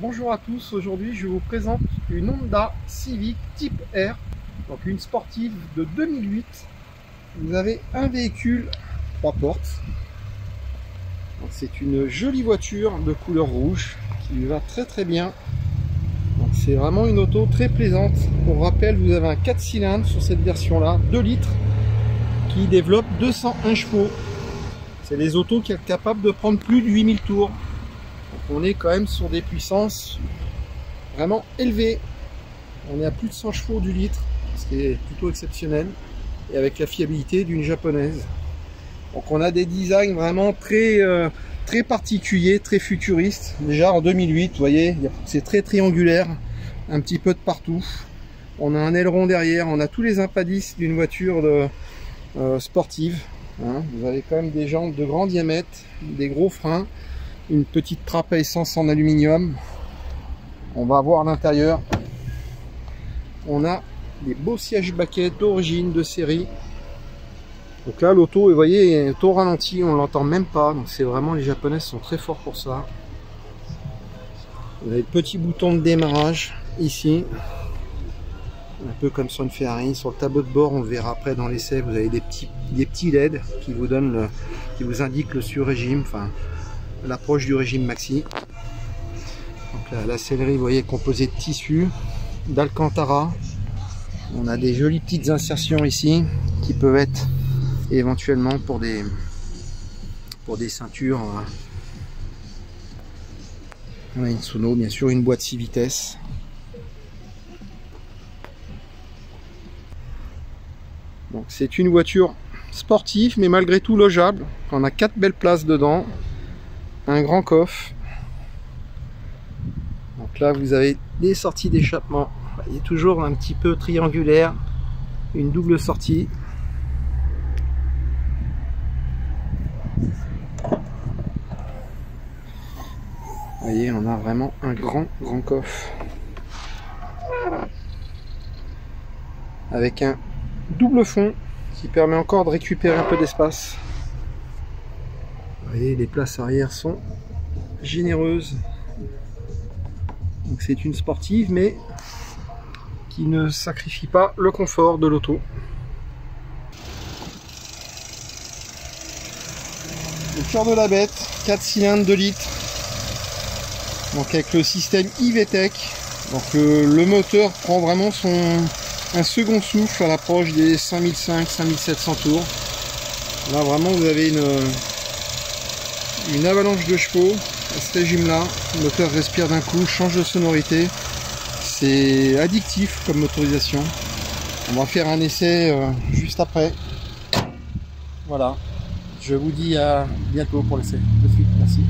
Bonjour à tous, aujourd'hui je vous présente une Honda Civic Type R, donc une sportive de 2008. Vous avez un véhicule 3 portes. C'est une jolie voiture de couleur rouge qui lui va très bien. C'est vraiment une auto très plaisante. Pour rappel, vous avez un 4 cylindres sur cette version là, 2 litres, qui développe 201 chevaux. C'est les autos qui sont capables de prendre plus de 8000 tours. On est quand même sur des puissances vraiment élevées. On est à plus de 100 chevaux du litre, ce qui est plutôt exceptionnel, et avec la fiabilité d'une japonaise. Donc on a des designs vraiment très particuliers, très futuristes. Déjà en 2008, vous voyez, c'est très triangulaire, un petit peu de partout. On a un aileron derrière, on a tous les impadices d'une voiture sportive. Vous avez quand même des jantes de grand diamètre, des gros freins, une petite trappe à essence en aluminium. On va voir l'intérieur. On a des beaux sièges baquets d'origine, de série. Donc là l'auto, vous voyez, est au ralenti, on l'entend même pas. Donc c'est vraiment, les japonais sont très forts pour ça. Vous avez le petit bouton de démarrage ici, un peu comme sur une Ferrari. Sur le tableau de bord, on le verra après dans l'essai, vous avez des petits LED qui vous donnent qui vous indiquent le sur-régime, enfin l'approche du régime maxi. Donc là, la sellerie, vous voyez, est composée de tissu, d'alcantara. On a des jolies petites insertions ici qui peuvent être éventuellement pour des ceintures. On a une sono, bien sûr, une boîte 6 vitesses. Donc c'est une voiture sportive mais malgré tout logeable. On a 4 belles places dedans, un grand coffre. Donc là vous avez des sorties d'échappement. Il est toujours un petit peu triangulaire, une double sortie. Vous voyez, on a vraiment un grand coffre avec un double fond qui permet encore de récupérer un peu d'espace. Vous voyez, les places arrière sont généreuses. Donc c'est une sportive mais qui ne sacrifie pas le confort de l'auto. Le cœur de la bête, 4 cylindres 2 litres. Donc avec le système iVTEC. Donc le moteur prend vraiment un second souffle à l'approche des 5500-5700 tours. Là vraiment vous avez une avalanche de chevaux à ce régime là. Le moteur respire d'un coup, change de sonorité. C'est addictif comme motorisation. On va faire un essai juste après. Voilà. Je vous dis à bientôt pour l'essai. De suite, merci.